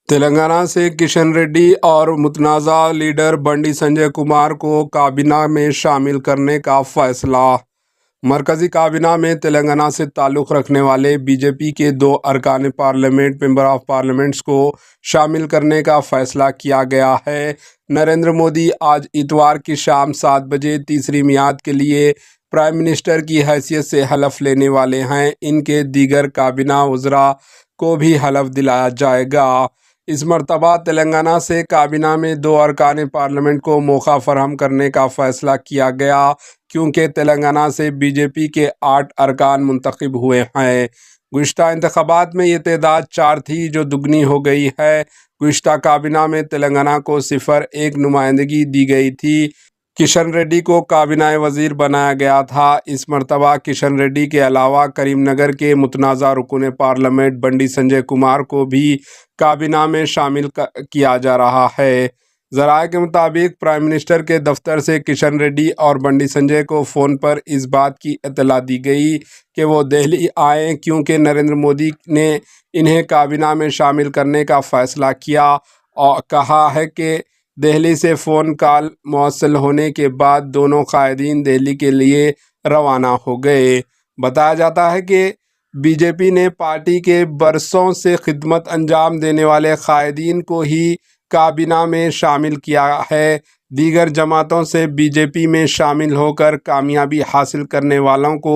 تلنگانہ سے کشن ریڈی اور متنازع لیڈر بنڈی سنجے کمار کو کابینہ میں شامل کرنے کا فیصلہ۔ مرکزی کابینہ میں تلنگانہ سے تعلق رکھنے والے بی جے پی کے 2 ارکان پارلیمنٹ ممبر آف پارلیمنٹس کو شامل کرنے کا فیصلہ کیا گیا ہے۔ نریندر مودی آج اتوار کی شام 7 بجے تیسری میعاد کے لیے پرائم منسٹر کی حیثیت سے حلف لینے والے ہیں۔ ان کے دیگر کابینہ وزراء کو بھی حلف دلایا جائے گا۔ اس مرتبہ تلنگانہ سے کابینہ میں 2 ارکان پارلیمنٹ کو موقع فراہم کرنے کا فیصلہ کیا گیا، کیونکہ تلنگانہ سے بی جے پی کے 8 ارکان منتخب ہوئے ہیں۔ گزشتہ انتخابات میں یہ تعداد 4 تھی، جو دگنی ہو گئی ہے۔ گزشتہ کابینہ میں تلنگانہ کو صرف 1 نمائندگی دی گئی تھی۔ کشن ریڈی کو کابینہ وزیر بنایا گیا تھا۔ اس مرتبہ کشن ریڈی کے علاوہ کریم نگر کے متنازع رکن پارلیمنٹ بنڈی سنجے کمار کو بھی کابینہ میں شامل کیا جا رہا ہے۔ ذرائع کے مطابق پرائم منسٹر کے دفتر سے کشن ریڈی اور بنڈی سنجے کو فون پر اس بات کی اطلاع دی گئی کہ وہ دہلی آئیں، کیونکہ نریندر مودی نے انہیں کابینہ میں شامل کرنے کا فیصلہ کیا اور کہا ہے کہ دہلی سے فون کال موصول ہونے کے بعد دونوں قائدین دہلی کے لیے روانہ ہو گئے۔ بتایا جاتا ہے کہ بی جے پی نے پارٹی کے برسوں سے خدمت انجام دینے والے قائدین کو ہی کابینہ میں شامل کیا ہے۔ دیگر جماعتوں سے بی جے پی میں شامل ہو کر کامیابی حاصل کرنے والوں کو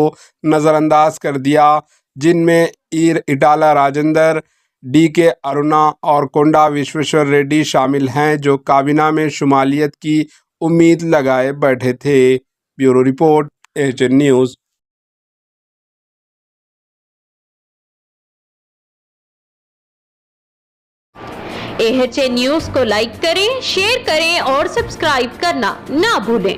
نظر انداز کر دیا، جن میں ایٹالہ راجندر، ڈی کے ارونا اور کونڈا وشویشور ریڈی شامل ہیں، جو کابینہ میں شمولیت کی امید لگائے بیٹھے تھے۔ Bureau report, AHN news. AHN news کو لائک کریں، شیئر کریں اور سبسکرائب کرنا نہ بھولیں۔